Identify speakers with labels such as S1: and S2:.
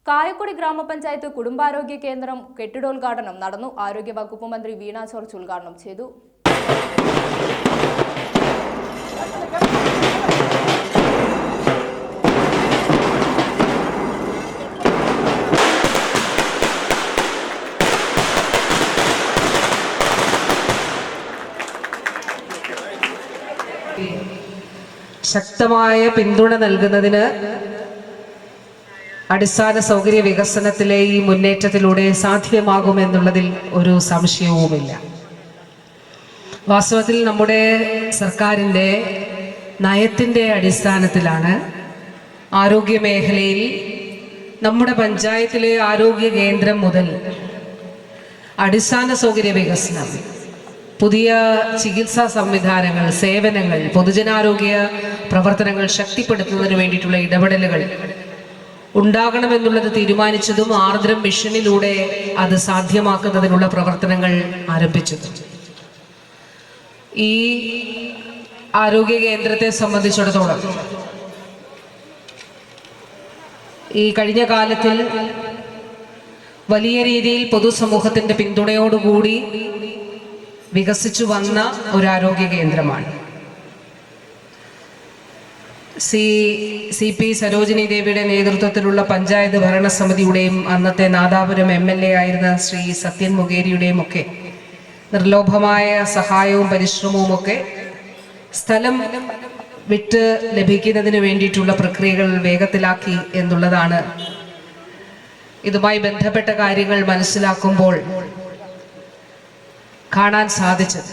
S1: കായക്കൊടി ഗ്രാമപഞ്ചായത്ത് കുടുംബാരോഗ്യ കേന്ദ്രം കെട്ടിടോദ്ഘാടനം നടന്നു. ആരോഗ്യ വകുപ്പ് മന്ത്രി വീണ ജോർജ് ഉദ്ഘാടനം ചെയ്തു.
S2: ശക്തമായ പിന്തുണ നൽകുന്നതിന് അടിസ്ഥാന സൗകര്യ വികസനത്തിലെ ഈ മുന്നേറ്റത്തിലൂടെ സാധ്യമാകുമെന്നുള്ളതിൽ ഒരു സംശയവുമില്ല. വാസ്തവത്തിൽ നമ്മുടെ സർക്കാരിൻ്റെ നയത്തിൻ്റെ അടിസ്ഥാനത്തിലാണ് ആരോഗ്യ മേഖലയിൽ നമ്മുടെ പഞ്ചായത്തിലെ ആരോഗ്യ കേന്ദ്രം മുതൽ അടിസ്ഥാന സൗകര്യ വികസനം, പുതിയ ചികിത്സാ സംവിധാനങ്ങൾ, സേവനങ്ങൾ, പൊതുജനാരോഗ്യ പ്രവർത്തനങ്ങൾ ശക്തിപ്പെടുത്തുന്നതിന് വേണ്ടിയിട്ടുള്ള ഇടപെടലുകൾ ഉണ്ടാകണമെന്നുള്ളത് തീരുമാനിച്ചതും ആർദ്രം മിഷനിലൂടെ അത് സാധ്യമാക്കുന്നതിനുള്ള പ്രവർത്തനങ്ങൾ ആരംഭിച്ചതും. ഈ ആരോഗ്യ കേന്ദ്രത്തെ സംബന്ധിച്ചിടത്തോളം ഈ കഴിഞ്ഞ കാലത്തിൽ വലിയ രീതിയിൽ പൊതുസമൂഹത്തിൻ്റെ പിന്തുണയോടുകൂടി വികസിച്ചു വന്ന ഒരു ആരോഗ്യ കേന്ദ്രമാണ്. സി പി സരോജിനി ദേവിയുടെ നേതൃത്വത്തിലുള്ള പഞ്ചായത്ത് ഭരണസമിതിയുടെയും അന്നത്തെ നാദാപുരം MLA ആയിരുന്ന ശ്രീ സത്യൻ മുഖേരിയുടെയും ഒക്കെ നിർലോഭമായ സഹായവും പരിശ്രമവും ഒക്കെ സ്ഥലം വിട്ട് ലഭിക്കുന്നതിന് വേണ്ടിയിട്ടുള്ള പ്രക്രിയകൾ വേഗത്തിലാക്കി എന്നുള്ളതാണ് ഇതുമായി ബന്ധപ്പെട്ട കാര്യങ്ങൾ മനസ്സിലാക്കുമ്പോൾ കാണാൻ സാധിച്ചത്.